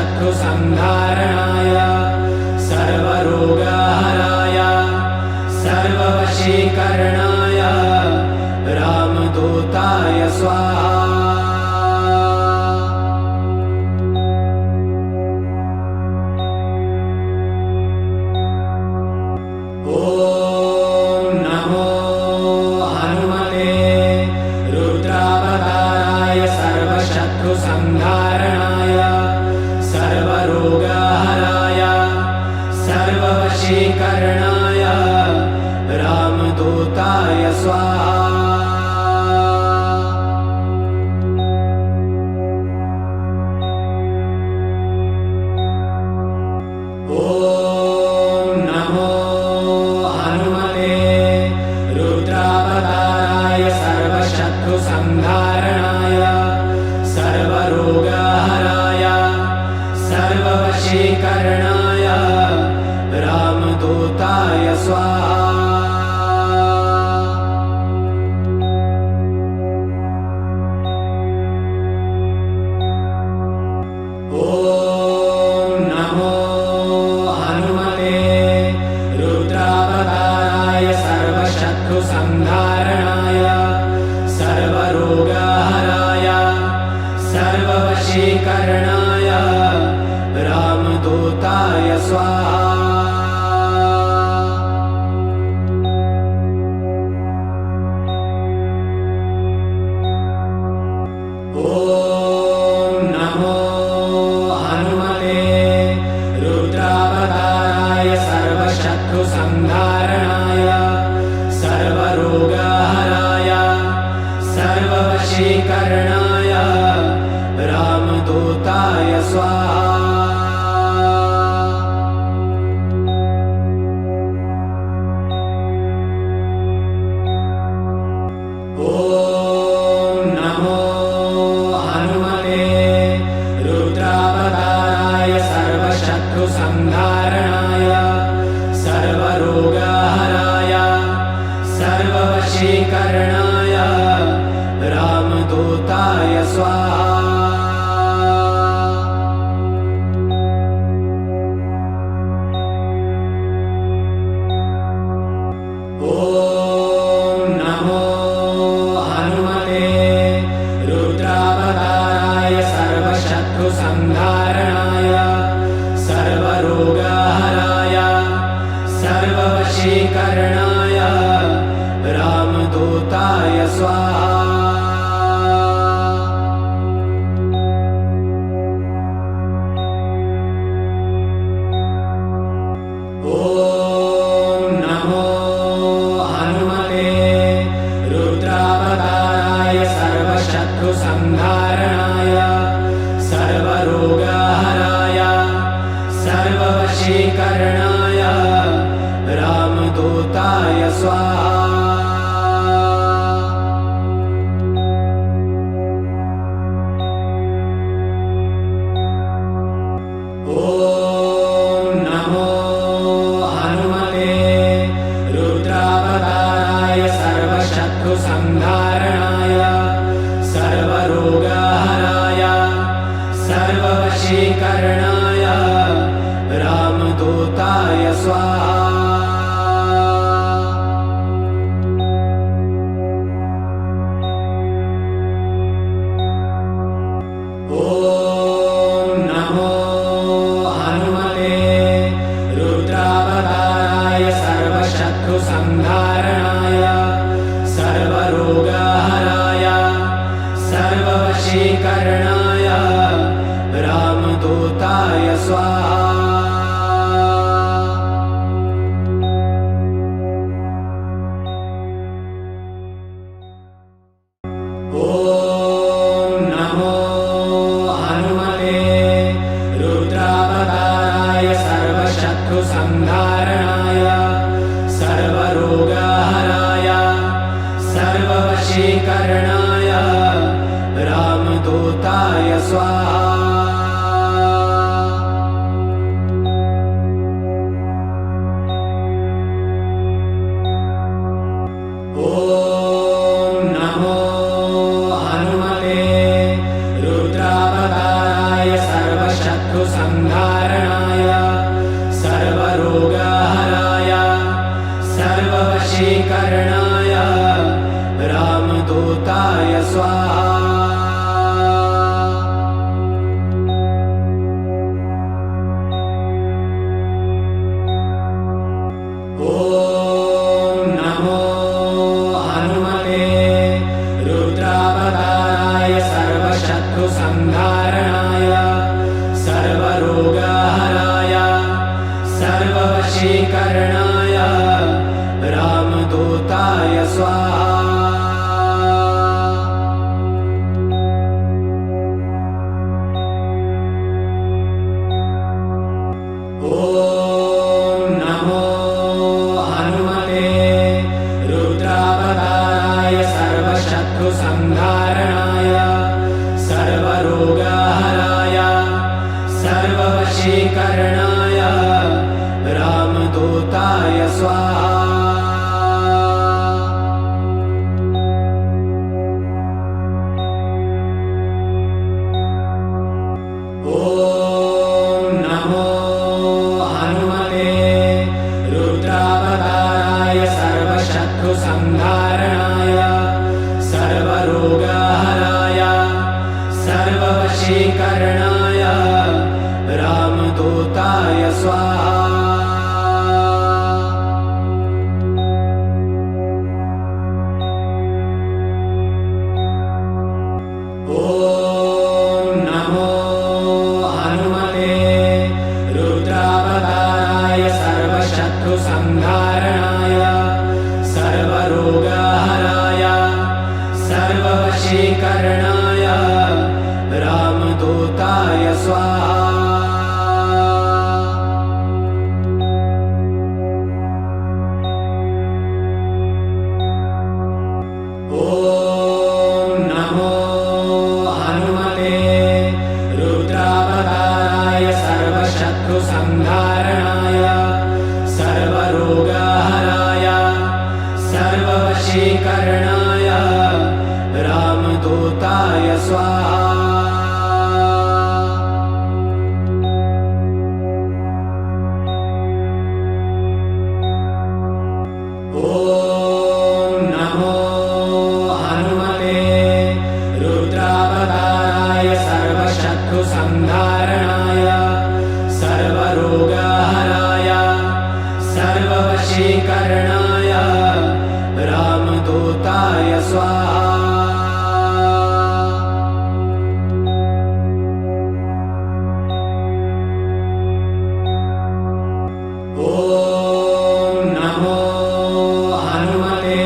सर्वशत्रुसंहारणाय सर्वरोगहराय सर्ववशीकरणाय रामदूताय स्वाहा। संहारणाय सर्वरोगहराय सर्ववशीकरणाय रामदूताय स्वाहा। ॐ नमो हनुमते रुद्रावताराय सर्वशत्रुसंहारणाय सर्वरोगहराय सर्ववशीकरणाय रामदूताय स्वाहा। ॐ नमो हनुमते रुद्रावताराय सर्वशत्रुसंहारणाय सर्वरोगहराय सर्ववशीकरणाय रामदूताय स्वाहा। ॐ नमो हनुमते रुद्रावताराय सर्वशत्रुसंहारणाय सर्वरोगहराय सर्ववशीकरणाय रामदूताय स्वाहा। ॐ नमो हनुमते रुद्रावताराय सर्वशत्रुसंहारणाय सर्वरोगहराय सर्ववशीकरणाय रामदूताय स्वाहा। ॐ नमो हनुमते रुद्रावताराय सर्वशत्रुसंहारणाय सर्वरोगहराय सर्ववशीकरणाय रामदूताय स्वाहा। ॐ नमो हनुमते रुद्रावताराय सर्वशत्रुसंहारणाय सर्वरोगहराय सर्ववशीकरणाय रामदूताय स्वाहा। ॐ नमो हनुमते रुद्रावताराय सर्वशत्रुसंहारणाय सर्वरोगहराय सर्ववशीकरणाय रामदूताय स्वाहा। ॐ नमो हनुमते रुद्रावताराय सर्वशत्रुसंहारणाय सर्वरोगहराय सर्ववशीकरणाय रामदूताय स्वाहा। ॐ नमो हनुमते रुद्रावताराय सर्वशत्रुसंहारणाय सर्वरोगहराय सर्ववशीकरणाय रामदूताय स्वाहा। ॐ नमो हनुमते रुद्रावताराय सर्वशत्रुसंहारणाय सर्वशत्रुसंहारणाय सर्वरोगहराय सर्ववशीकरणाय रामदूताय स्वाहा। संहारणाय सर्वरोगहराय सर्ववशीकरणाय रामदूताय स्वाहा। ॐ नमो हनुमते रुद्रावताराय सर्वशत्रुसंहारणाय सर्वरोगहराय सर्ववशीकरणाय रामदूताय स्वाहा। ॐ नमो हनुमते रुद्रावताराय सर्वशत्रुसंहारणाय सर्वरोगहराय सर्ववशीकरणाय रामदूताय स्वाहा। ॐ नमो हनुमते रुद्रावताराय सर्वशत्रुसंहारणाय सर्वरोगहराय सर्ववशीकरणाय रामदूताय स्वाहा। ॐ नमो हनुमते रुद्रावताराय सर्वशत्रुसंहारणाय सर्वरोगहराय सर्ववशीकरणाय रामदूताय स्वाहा। ॐ नमो हनुमते रुद्रावताराय सर्वशत्रुसंहारणाय सर्वरोगहराय सर्ववशीकरणाय रामदूताय स्वाहा। ॐ नमो हनुमते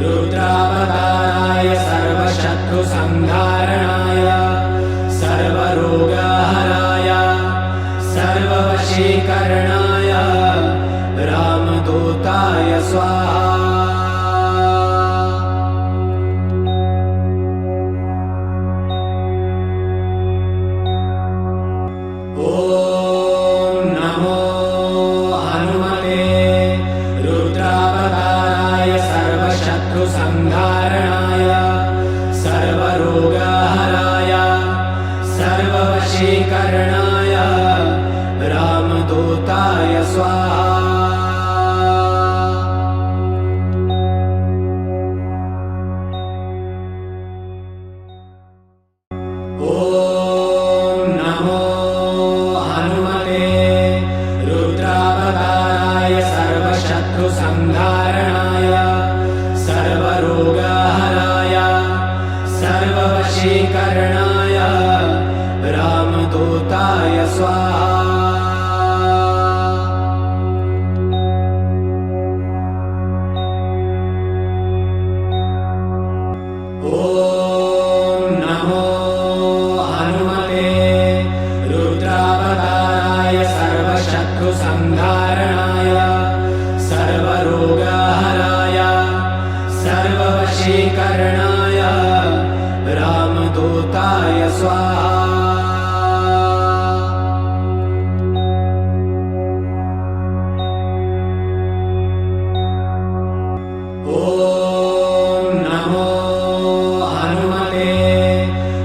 रुद्रावताराय सर्वशत्रुसंहारणाय सर्वरोगहराय सर्ववशीकरणाय रामदूताय स्वाहा। ॐ नमो हनुमते रुद्रावताराय सर्वशत्रुसंहारणाय सर्वरोगहराय सर्ववशीकरणाय रामदूताय स्वाहा। ॐ नमो हनुमते रुद्रावताराय सर्वशत्रुसंहारणाय सर्वरोगहराय सर्ववशीकरणाय रामदूताय स्वाहा। ॐ नमो हनुमते रुद्रावताराय सर्वशत्रुसंहारणाय सर्वरोगहराय सर्ववशीकरणाय रामदूताय स्वाहा। ॐ नमो हनुमते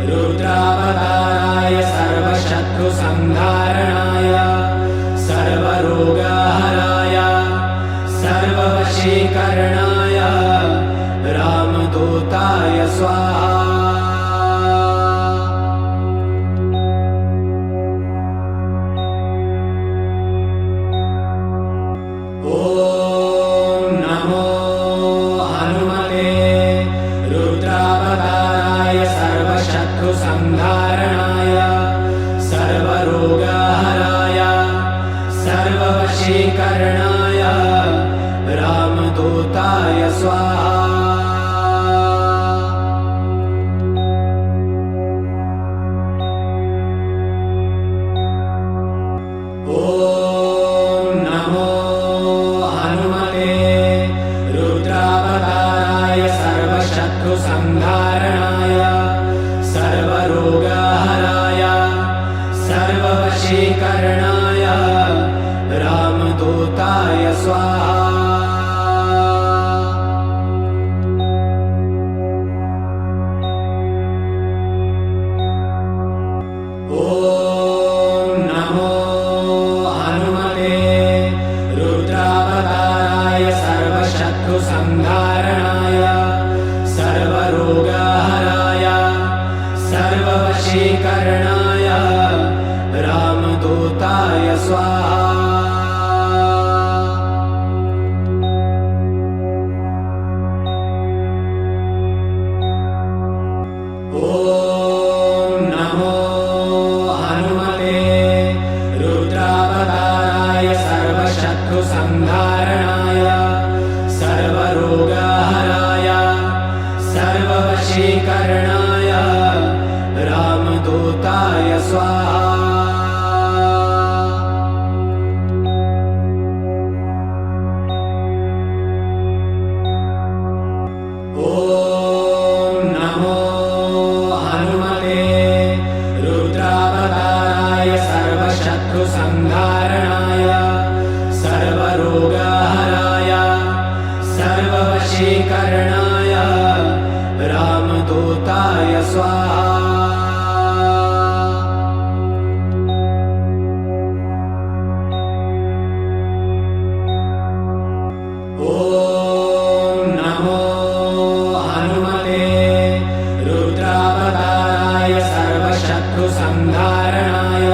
रुद्रावताराय सर्वशत्रुसंहारणाय शत्रुसंहारणाय सर्वरोगहराय सर्ववशीकरणाय रामदूताय स्वाहा। ॐ नमो हनुमते रुद्रावताराय सर्वशत्रुसंहारणाय सर्वरोगहराय सर्ववशीकरणाय रामदूताय स्वाहा। संहारणाय सर्वरोगहराय सर्ववशीकरणाय रामदूताय स्वाहा। ॐ नमो हनुमते रुद्रावताराय सर्वशत्रुसंहारणाय सर्वरोगहराय सर्ववशीकरणाय रामदूताय स्वाहा। ॐ नमो हनुमते रुद्रावताराय सर्वशत्रुसंहारणाय सर्वरोगहराय सर्ववशीकरणाय रामदूताय स्वाहा। ॐ नमो हनुमते रुद्रावताराय सर्वशत्रुसंहारणाय सर्वरोगहराय सर्ववशीकरणाय रामदूताय स्वाहा। ॐ नमो हनुमते रुद्रावताराय सर्वशत्रुसंहारणाय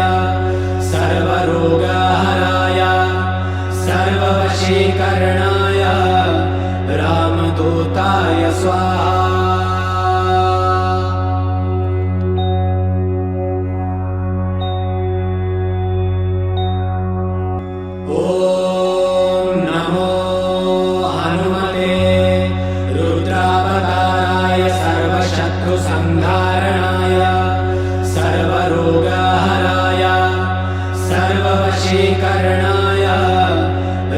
सर्वरोगहराय सर्ववशीकरणाय रामदूताय स्वाहा। ॐ नमो हनुमते रुद्रावताराय सर्वशत्रुसंहारणाय सर्वरोगहराय सर्ववशीकरणाय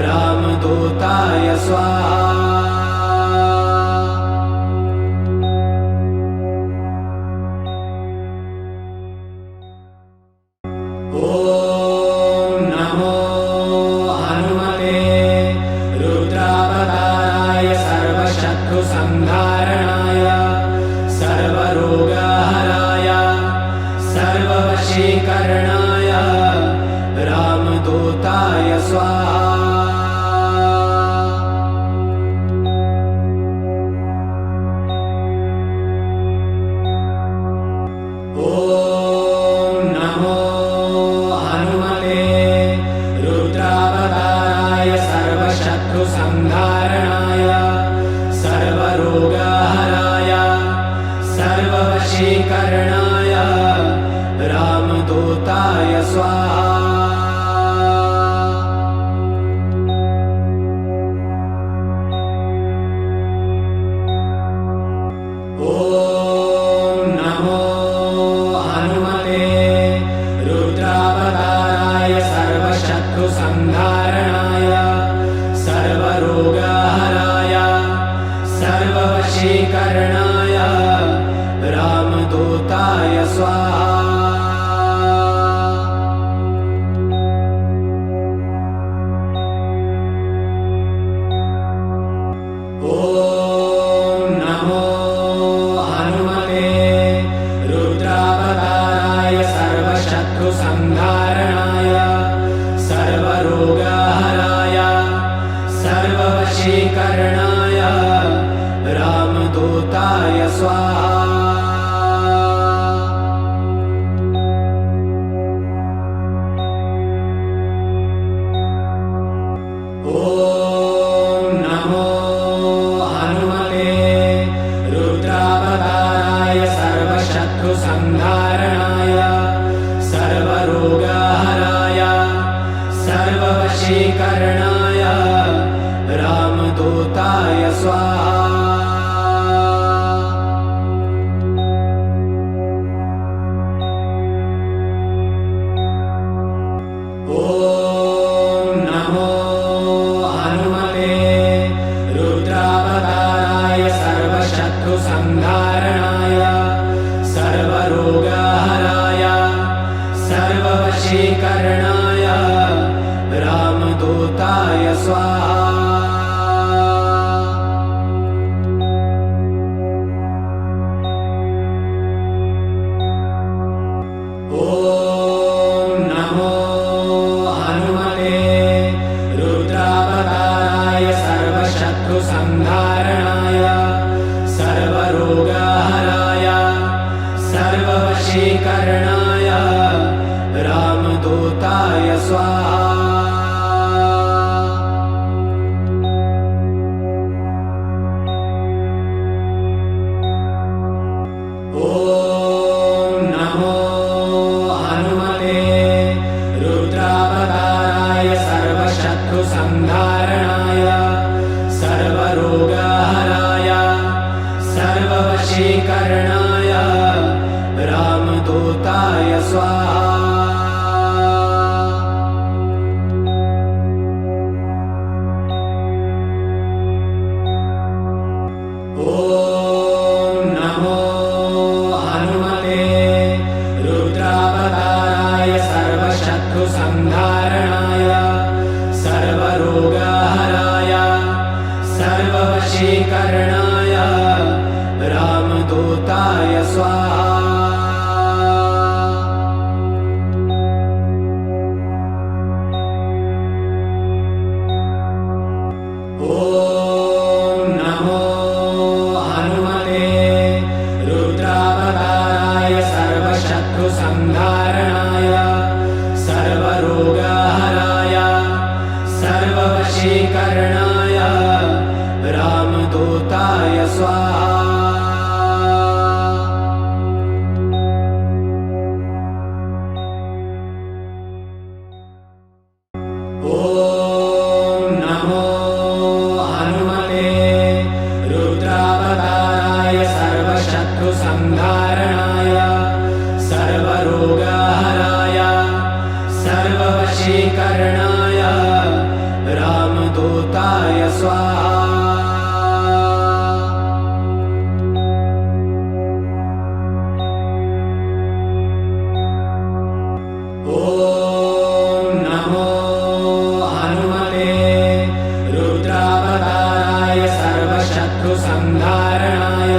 रामदूताय स्वाहा। ॐ नमो हनुमते रुद्रावताराय सर्वशत्रुसंहारणाय सर्वरोगहराय सर्ववशीकरणाय रामदूताय स्वाहा। ॐ नमो हनुमते रुद्रावताराय सर्वशत्रुसंहारणाय सर्वरोगहराय सर्ववशीकरणाय रामदूताय स्वाहा। ॐ नमो हनुमते रुद्रावताराय सर्वशत्रुसंहारणाय सर्वरोगहराय सर्ववशीकरणाय रामदूताय स्वाहा। ॐ नमो हनुमते रुद्रावताराय सर्वशत्रुसंहारणाय ॐ नमो हनुमते रुद्रावताराय सर्वशत्रुसंहारणाय सर्वरोगहराय सर्ववशीकरणाय रामदूताय स्वाहा। संहारणाय सर्वरोगहराय सर्ववशीकरणाय रामदूताय स्वाहा। ॐ नमो हनुमते रुद्रावताराय सर्वशत्रुसंहारणाय सर्वरोगहराय सर्ववशीकरणाय रामदूताय स्वाहा। ॐ नमो हनुमते रुद्रावताराय सर्वशत्रुसंहारणाय सर्वरोगहराय सर्ववशीकरणाय रामदूताय स्वाहा। ॐ नमो हनुमते रुद्रावताराय सर्वशत्रुसंहारणाय सर्वरोगहराय सर्ववशीकरणाय रामदूताय स्वाहा। ॐ नमो हनुमते रुद्रावताराय सर्वशत्रुसंहारणाय सर्वरोगहराय सर्ववशीकरणाय रामदूताय स्वाहा। ॐ नमो हनुमते रुद्रावताराय सर्वशत्रुसंहारणाय सर्वरोगहराय सर्ववशीकरणाय रामदूताय स्वाहा। ॐ नमो हनुमते रुद्रावताराय सर्वशत्रुसंहारणाय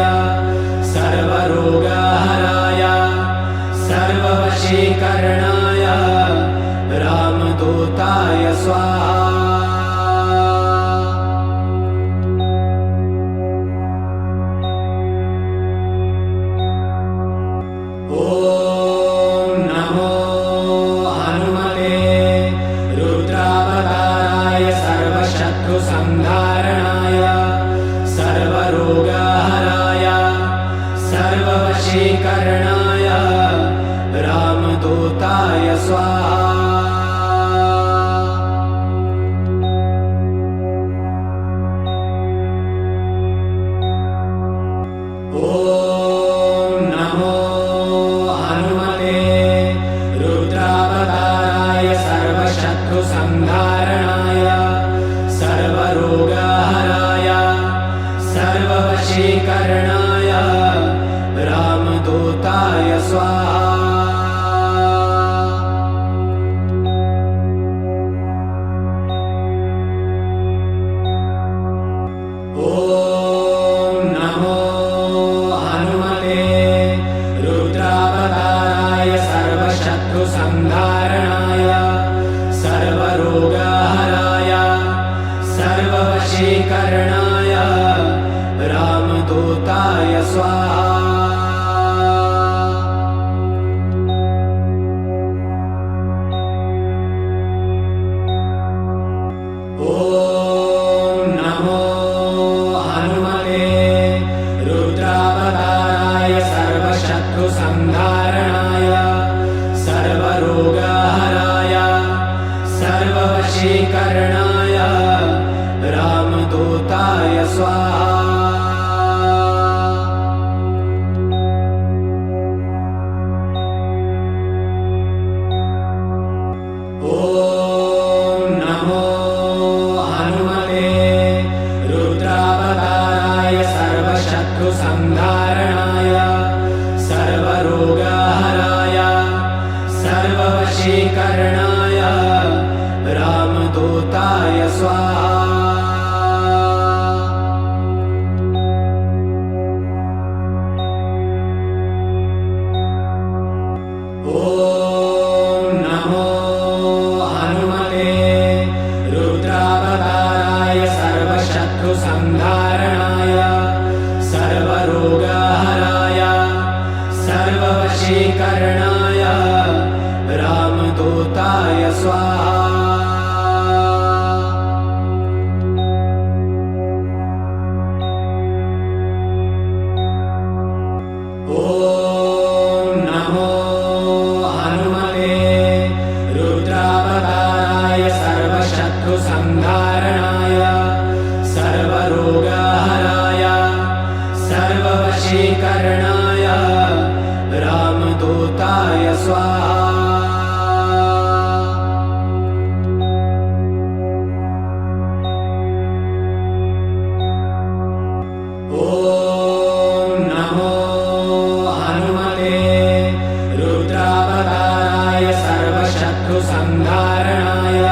सर्वरोगहराय सर्ववशीकरणाय रामदूताय स्वाहा। ॐ नमो हनुमते रुद्रावताराय सर्वशत्रुसंहारणाय सर्वरोगहराय सर्ववशीकरणाय रामदूताय स्वाहा। ॐ नमो हनुमते रुद्रावताराय सर्वशत्रुसंहारणाय सर्वरोगहराय सर्ववशीकरणाय रामदूताय स्वाहा। ॐ नमो हनुमते रुद्रावताराय सर्वशत्रुसंहारणाय सर्वरोगहराय सर्ववशीकरणाय रामदूताय स्वाहा। ॐ नमो हनुमते रुद्रावताराय सर्वशत्रुसंहारणाय सर्वरोगहराय सर्ववशीकरणाय रामदूताय स्वाहा। संधारणाय सर्वरोगहराय सर्ववशीकरणाय रामदूताय स्वाहा। ॐ नमो हनुमते रुद्रावताराय सर्वशत्रुसंहारणाय सर्वरोगहराय सर्ववशीकरणाय रामदूताय स्वाहा। ॐ नमो हनुमते रुद्रावताराय सर्वशत्रुसंहारणाय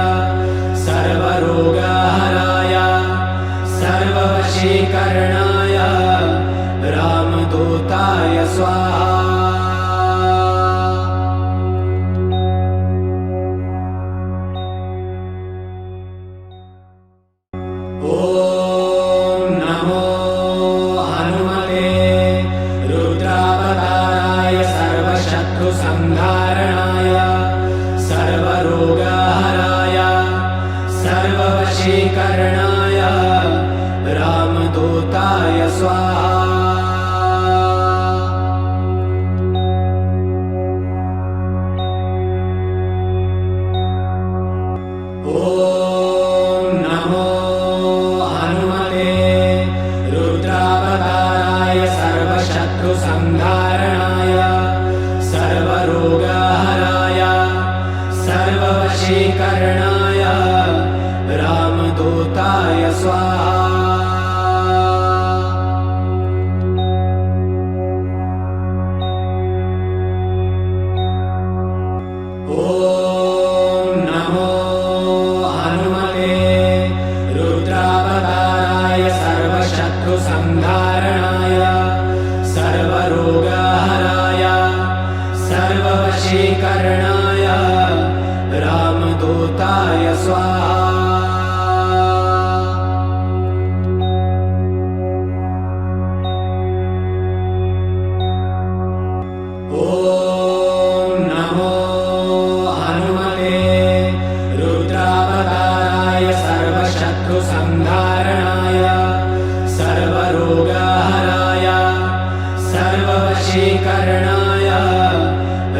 सर्वरोगहराय सर्ववशीकरणाय रामदूताय स्वाहा। ॐ नमो हनुमते रुद्रावताराय सर्वशत्रुसंहारणाय सर्वरोगहराय सर्ववशीकरणाय रामदूताय स्वाहा। ॐ नमो हनुमते रुद्रावताराय सर्वशत्रुसंहारणाय सर्वरोगहराय सर्ववशीकरणाय रामदूताय स्वाहा। ॐ नमो हनुमते रुद्रावताराय सर्वशत्रुसंहारणाय सर्वरोगहराय सर्ववशीकरणाय रामदूताय स्वाहा। ॐ नमो हनुमते रुद्रावताराय सर्वशत्रुसंहारणाय सर्वरोगहराय सर्ववशीकरणाय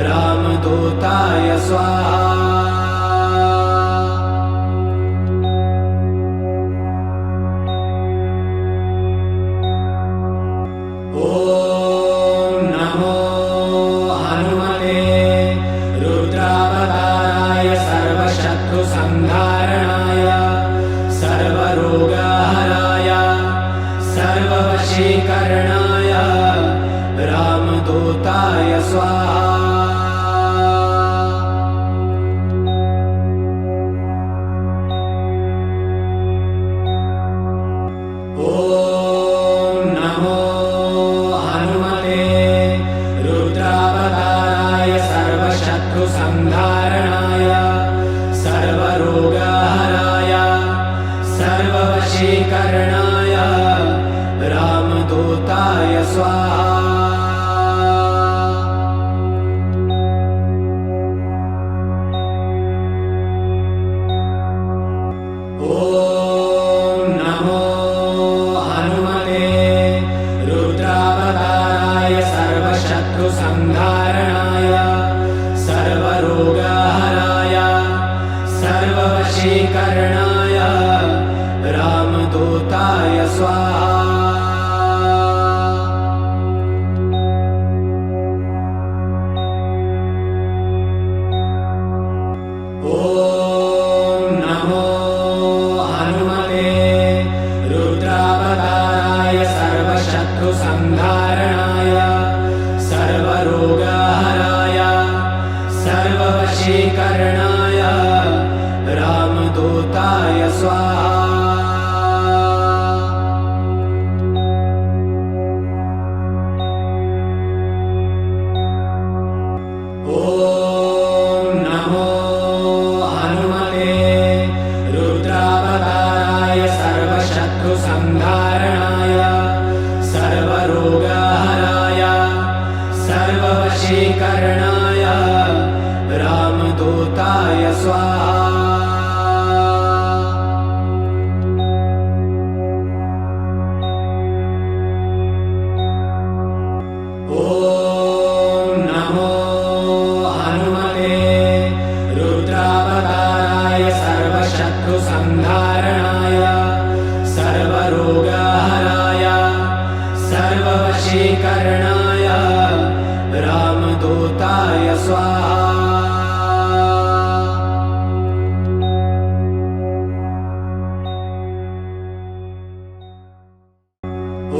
रामदूताय स्वाहा। ॐ नमो हनुमते रुद्रावताराय सर्वशत्रुसंहारणाय सर्वरोगहराय सर्ववशीकरणाय रामदूताय स्वाहा। ॐ नमो हनुमते रुद्रावताराय सर्वशत्रुसंहारणाय सर्वरोगहराय सर्ववशीकरणाय रामदूताय स्वाहा। ॐ नमो हनुमते रुद्रावताराय सर्वशत्रुसंहारणाय सर्वरोगहराय सर्ववशीकरणाय सर्ववशीकरणाय रामदूताय स्वाहा। ॐ नमो हनुमते रुद्रावताराय सर्वशत्रुसंहारणाय सर्वरोगहराय सर्ववशीकरणाय रामदूताय स्वाहा। संहारणाय सर्वरोगहराय सर्ववशीकरणाय रामदूताय स्वाहा। ॐ नमो हनुमते रुद्रावताराय सर्वशत्रुसंहारणाय सर्वरोगहराय सर्ववशीकरणाय रामदूताय स्वाहा। ॐ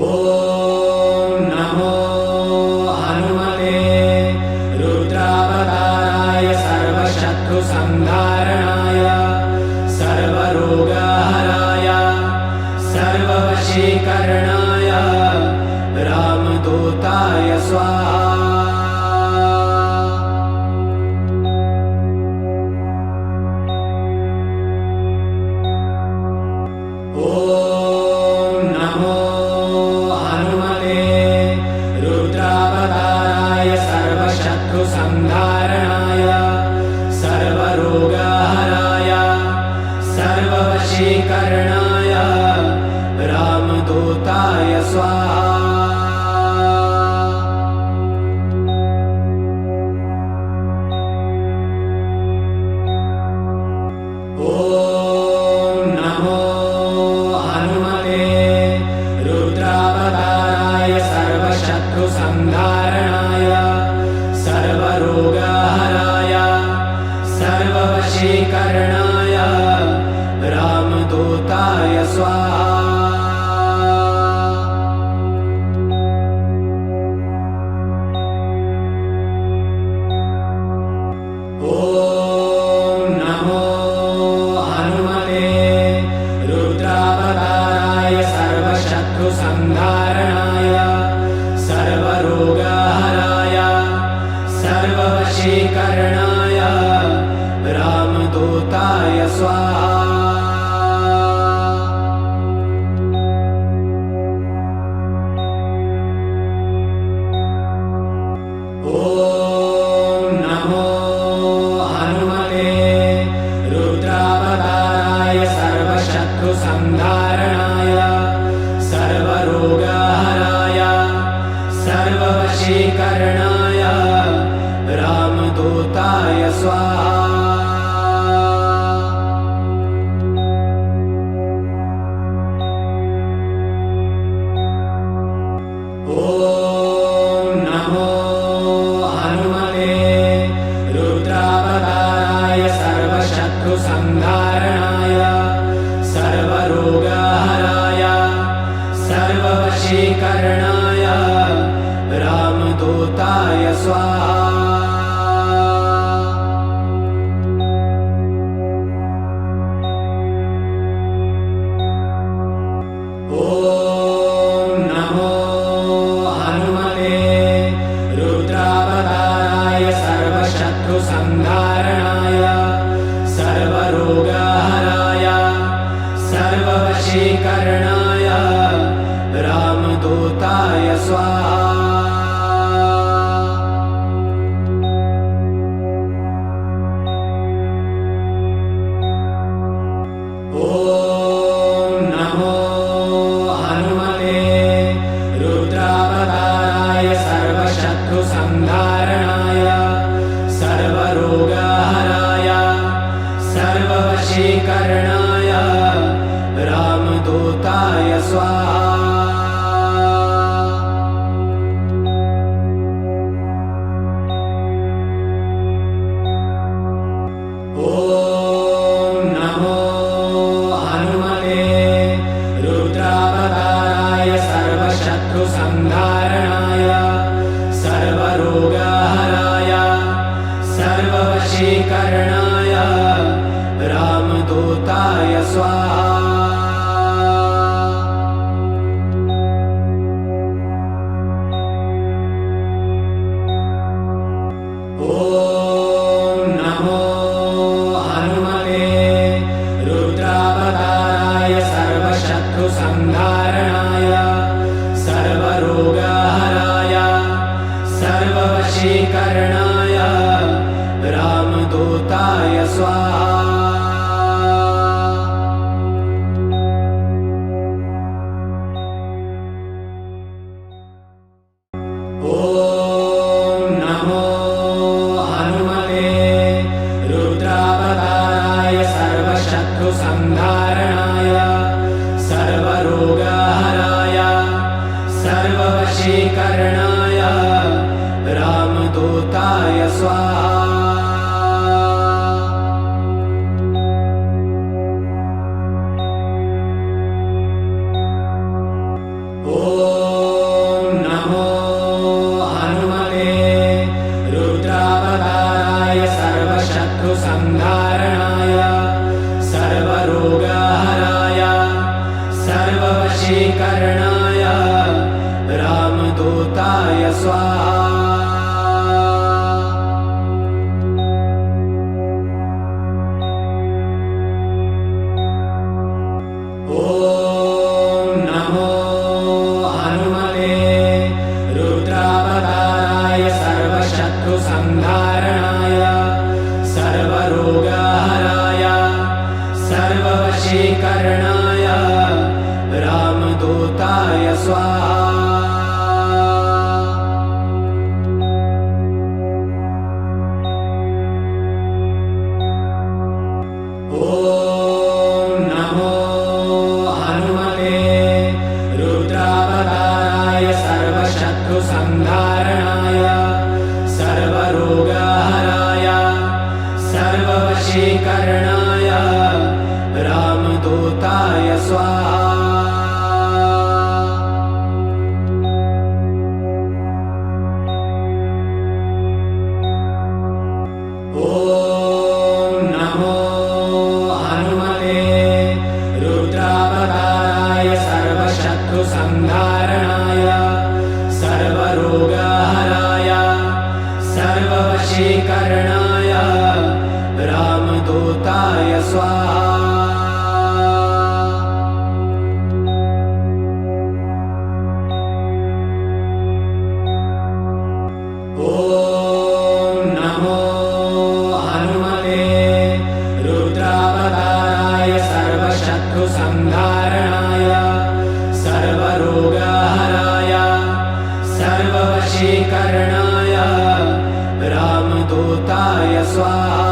नमो हनुमते रुद्रावताराय सर्वशत्रुसंहारणाय सर्वरोगहराय सर्ववशीकरणाय रामदूताय स्वाहा। ॐ नमो हनुमते रुद्रावताराय सर्वशत्रुसंहारणाय सर्वरोगहराय सर्ववशीकरणाय रामदूताय स्वाहा। ॐ नमो हनुमते रुद्रावताराय सर्वशत्रुसंहारणाय सर्वरोगहराय सर्ववशीकरणाय रामदूताय स्वाहा। ॐ नमो हनुमते रुद्रावताराय सर्वशत्रुसंहारणाय सर्वरोगहराय सर्ववशीकरणाय रामदूताय स्वाहा। ॐ नमो हनुमते रुद्रावताराय सर्वशत्रुसंहारणाय सर्वरोगहराय सर्ववशीकरणाय रामदूताय स्वाहा। ॐ नमो हनुमते रुद्रावताराय सर्वशत्रुसंहारणाय सर्वरोगहराय सर्ववशीकरणाय रामदूताय स्वाहा। ॐ नमो हनुमते रुद्रावताराय सर्वशत्रुसंहारणाय सर्वरोगहराय सर्ववशीकरणाय रामदूताय स्वाहा। ॐ नमो हनुमते रुद्रावताराय सर्वशत्रुसंहारणाय सर्वरोगहराय सर्ववशीकरणाय सर्ववशीकरणाय रामदूताय स्वाहा। संधारणाय सर्वरोगहराय सर्ववशीकरणाय रामदूताय स्वाहा। ॐ नमो हनुमते रुद्रावताराय सर्वशत्रुसंहारणाय सर्वरोगहराय सर्ववशीकरणाय रामदूताय स्वाहा। ॐ नमो हनुमते रुद्रावताराय सर्वशत्रुसंहारणाय सर्वरोगहराय सर्ववशीकरणाय रामदूताय स्वाहा। ॐ नमो हनुमते रुद्रावताराय सर्वशत्रुसंहारणाय सर्वरोगहराय सर्ववशीकरणाय रामदूताय स्वाहा। ॐ नमो हनुमते रुद्रावताराय सर्वशत्रुसंहारणाय सर्वरोगहराय सर्ववशीकरणाय रामदूताय स्वाहा। ॐ नमो हनुमते रुद्रावताराय सर्वशत्रुसंहारणाय सर्वरोगहराय सर्ववशीकरणाय रामदूताय स्वाहा। ॐ नमो हनुमते रुद्रावताराय सर्वशत्रुसंहारणाय सर्वरोगहराय सर्ववशीकरणाय रामदूताय स्वाहा। ॐ नमो हनुमते रुद्रावताराय सर्वशत्रुसंहारणाय सर्वरोगहराय सर्ववशीकरणाय रामदूताय स्वाहा।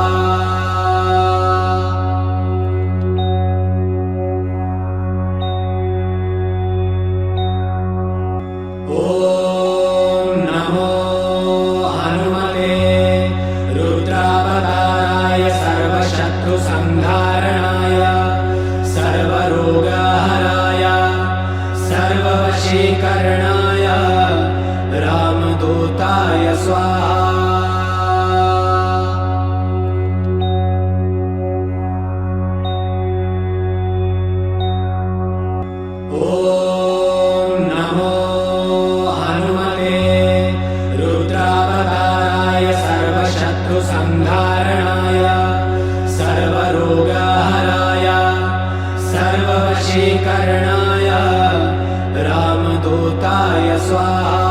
ॐ नमो हनुमते रुद्रावताराय सर्वशत्रुसंहारणाय सर्वरोगहराय सर्ववशीकरणाय रामदूताय स्वाहा। ॐ नमो हनुमते रुद्रावताराय सर्वशत्रुसंहारणाय सर्वरोगहराय सर्ववशीकरणाय रामदूताय स्वाहा।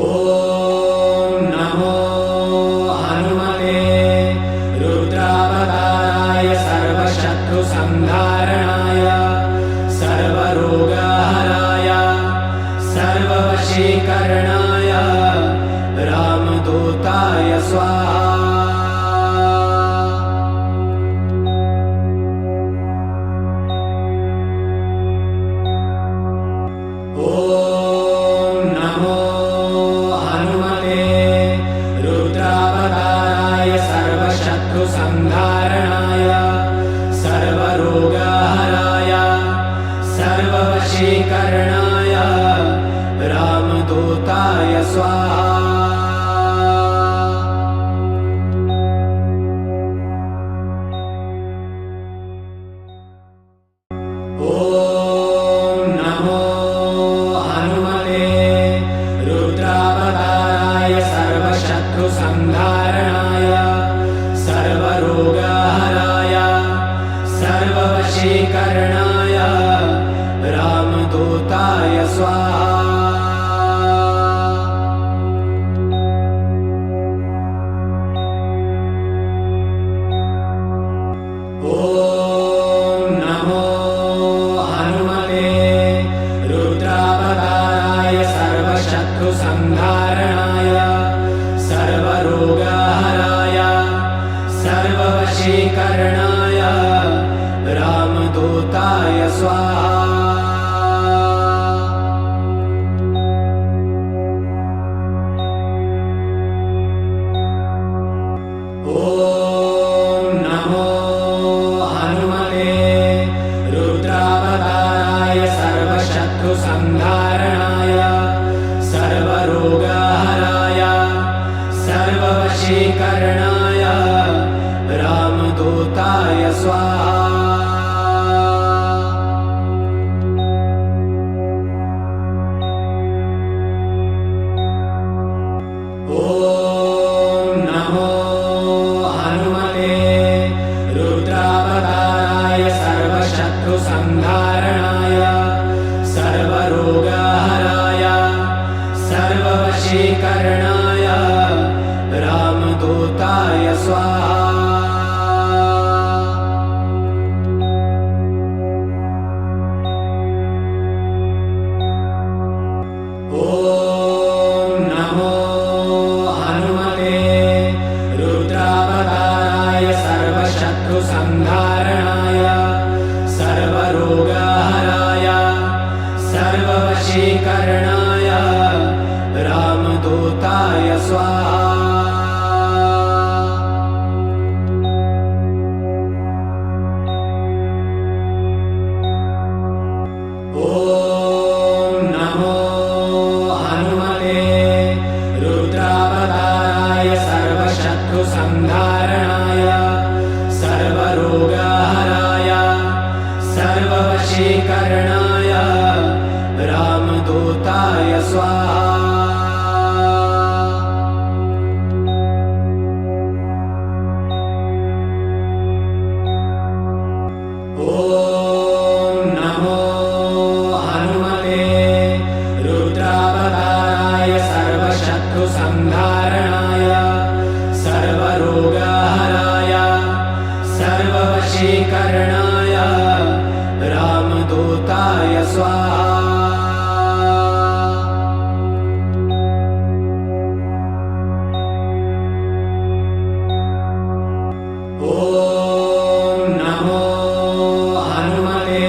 ॐ नमो हनुमते रुद्रावताराय सर्वशत्रुसंहारणाय सर्वरोगहराय सर्ववशीकरणाय रामदूताय स्वाहा। ॐ नमो हनुमते रुद्रावताराय सर्वशत्रुसंहारणाय सर्वरोगहराय सर्ववशीकरणाय रामदूताय स्वाहा। ॐ नमो हनुमते रुद्रावताराय सर्वशत्रुसंहारणाय सर्वरोगहराय सर्ववशीकरणाय रामदूताय स्वाहा। ॐ नमो हनुमते रुद्रावताराय सर्वशत्रुसंहारणाय सर्वरोगहराय सर्ववशीकरणाय रामदूताय स्वाहा। ॐ नमो हनुमते रुद्रावताराय सर्वशत्रुसंहारणाय सर्वरोगहराय सर्ववशीकरणाय रामदूताय स्वाहा। ॐ नमो हनुमते रुद्रावताराय सर्वशत्रुसंहारणाय सर्वरोगहराय सर्ववशीकरणाय रामदूताय स्वाहा। ॐ नमो हनुमते रुद्रावताराय सर्वशत्रुसंहारणाय सर्वरोगहराय सर्ववशीकरणाय रामदूताय स्वाहा। ॐ नमो हनुमते रुद्रावताराय सर्वशत्रुसंहारणाय सर्वरोगहराय सर्ववशीकरणाय रामदूताय स्वाहा। ॐ नमो हनुमते रुद्रावताराय सर्वशत्रुसंहारणाय सर्वरोगहराय सर्ववशीकरणाय रामदूताय स्वाहा। ॐ नमो हनुमते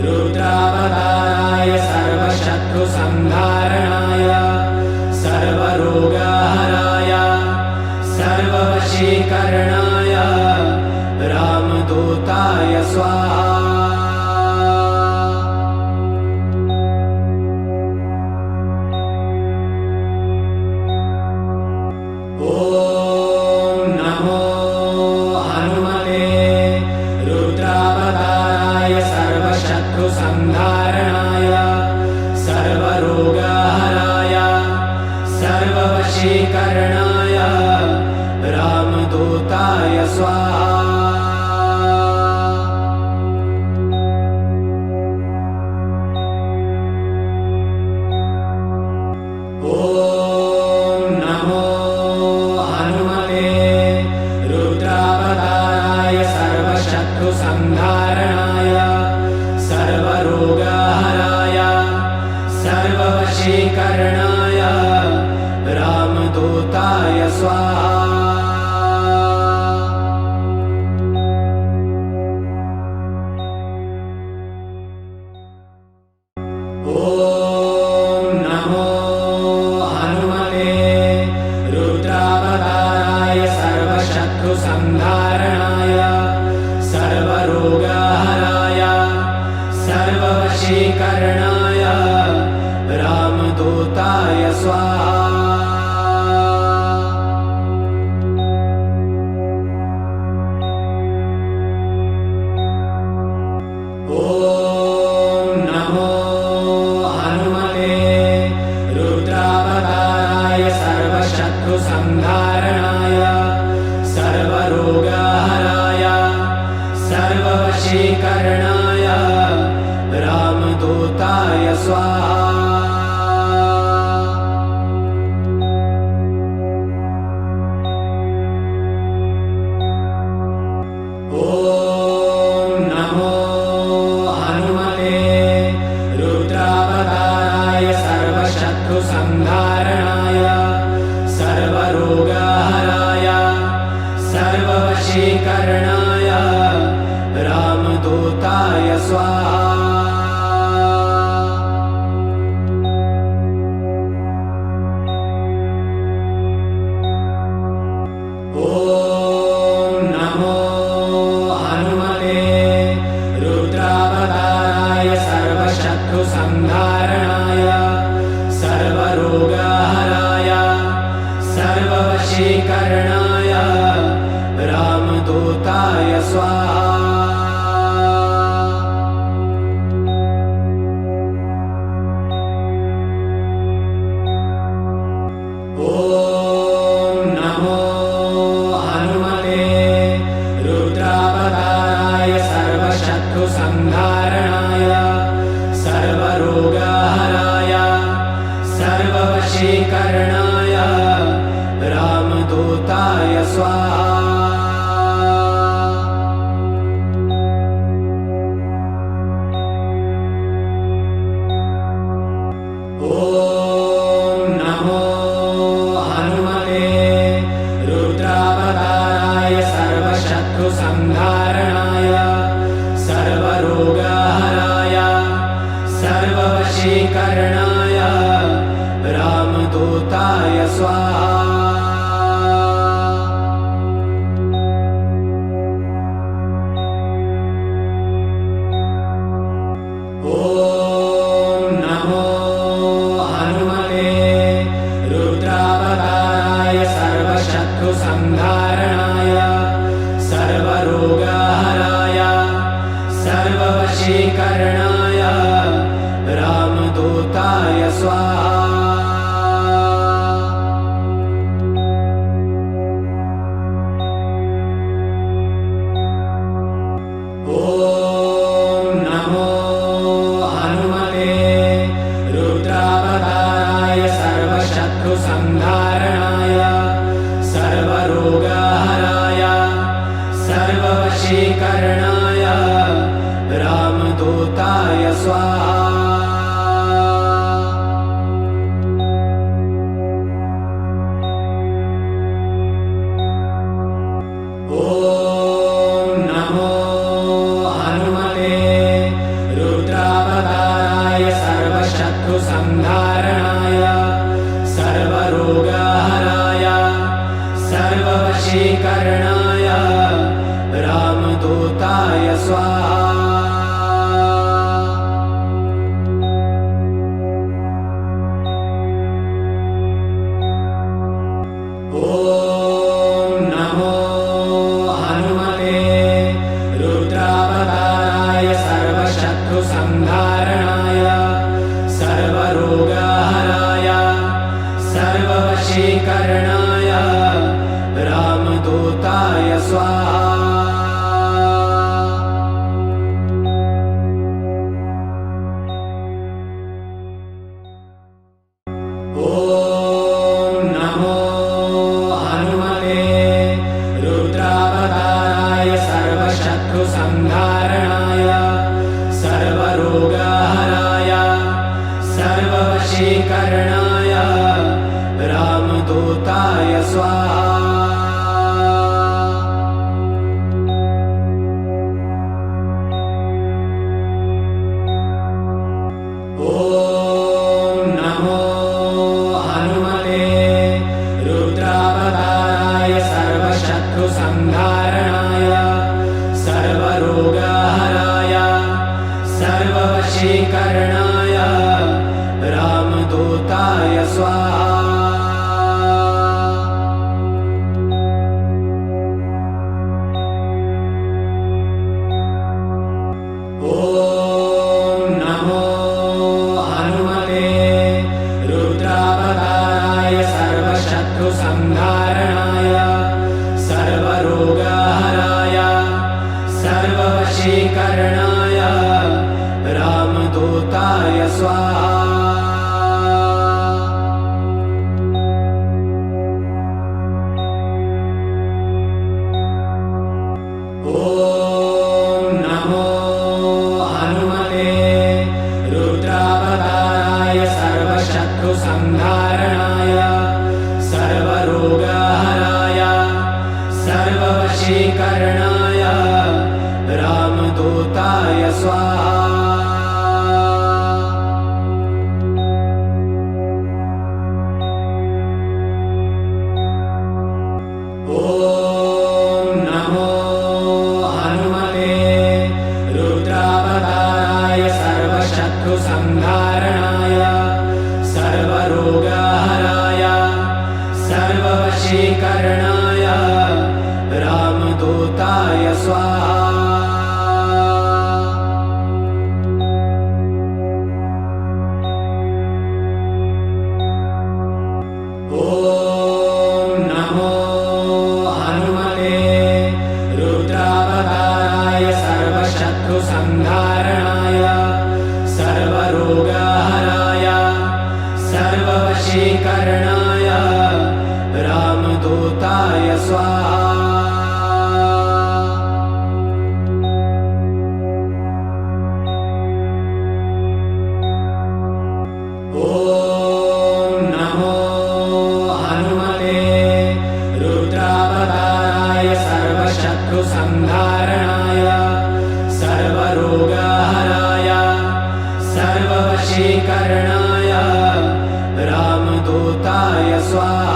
रुद्रावताराय सर्वशत्रुसंहारणाय सर्वरोगहराय सर्ववशीकरणाय रामदूताय स्वाहा। ॐ नमो हनुमते रुद्रावताराय सर्वशत्रुसंहारणाय सर्वरोगहराय सर्ववशीकरणाय रामदूताय स्वाहा। ॐ नमो हनुमते रुद्रावताराय सर्वशत्रुसंहारणाय सर्वरोगहराय सर्ववशीकरणाय रामदूताय स्वाहा। ॐ नमो हनुमते रुद्रावताराय सर्वशत्रुसंहारणाय सर्वरोगहराय सर्ववशीकरणाय रामदूताय स्वाहा। संहारणाय सर्वरोगहराय सर्ववशीकरणाय रामदूताय स्वाहा। ॐ नमो हनुमते रुद्रावताराय सर्वशत्रुसंहारणाय सर्वरोगहराय सर्ववशीकरणाय रामदूताय स्वाहा। ॐ नमो हनुमते रुद्रावताराय सर्वशत्रुसंहारणाय सर्वरोगहराय सर्ववशीकरणाय रामदूताय स्वाहा। ॐ नमो हनुमते रुद्रावताराय सर्वशत्रुसंहारणाय सर्वरोगहराय सर्ववशीकरणाय रामदूताय स्वाहा। ॐ नमो हनुमते रुद्रावताराय सर्वशत्रुसंहारणाय सर्वरोगहराय सर्ववशीकरणाय रामदूताय स्वाहा। ॐ नमो हनुमते रुद्रावताराय सर्वशत्रुसंहारणाय सर्वरोगहराय सर्ववशीकरणाय रामदूताय स्वाहा। ॐ नमो हनुमते रुद्रावताराय सर्वशत्रुसंहारणाय सर्वरोगहराय सर्ववशीकरणाय रामदूताय स्वाहा। ॐ नमो हनुमते रुद्रावताराय सर्वशत्रुसंहारणाय सर्वरोगहराय सर्ववशीकरणाय रामदूताय स्वाहा। ॐ नमो हनुमते रुद्रावताराय सर्वशत्रुसंहारणाय सर्वरोगहराय सर्ववशीकरणाय रामदूताय स्वाहा। ॐ नमो हनुमते रुद्रावताराय सर्वशत्रुसंहारणाय सर्वरोगहराय सर्व सर्ववशीकरणाय रामदूताय स्वाहा। ॐ नमो हनुमते रुद्रावताराय सर्वशत्रुसंहारणाय सर्वरोगहराय सर्ववशीकरणाय रामदूताय स्वाहा। ॐ नमो हनुमते रुद्रावताराय सर्वशत्रुसंहारणाय सर्वरोगहराय सर्ववशीकरणाय रामदूताय स्वाहा। ॐ नमो हनुमते रुद्रावताराय सर्वशत्रुसंहारणाय सर्वरोगहराय सर्ववशीकरणाय रामदूताय स्वाहा। ॐ नमो हनुमते रुद्रावताराय सर्वशत्रुसंहारणाय सर्वरोगहराय सर्ववशीकरणाय रामदूताय स्वाहा। ॐ नमो हनुमते रुद्रावताराय सर्वशत्रुसंहारणाय सर्वरोगहराय सर्ववशीकरणाय रामदूताय स्वाहा। ॐ नमो हनुमते रुद्रावताराय सर्वशत्रुसंहारणाय सर्वरोगहराय सर्ववशीकरणाय रामदूताय स्वाहा।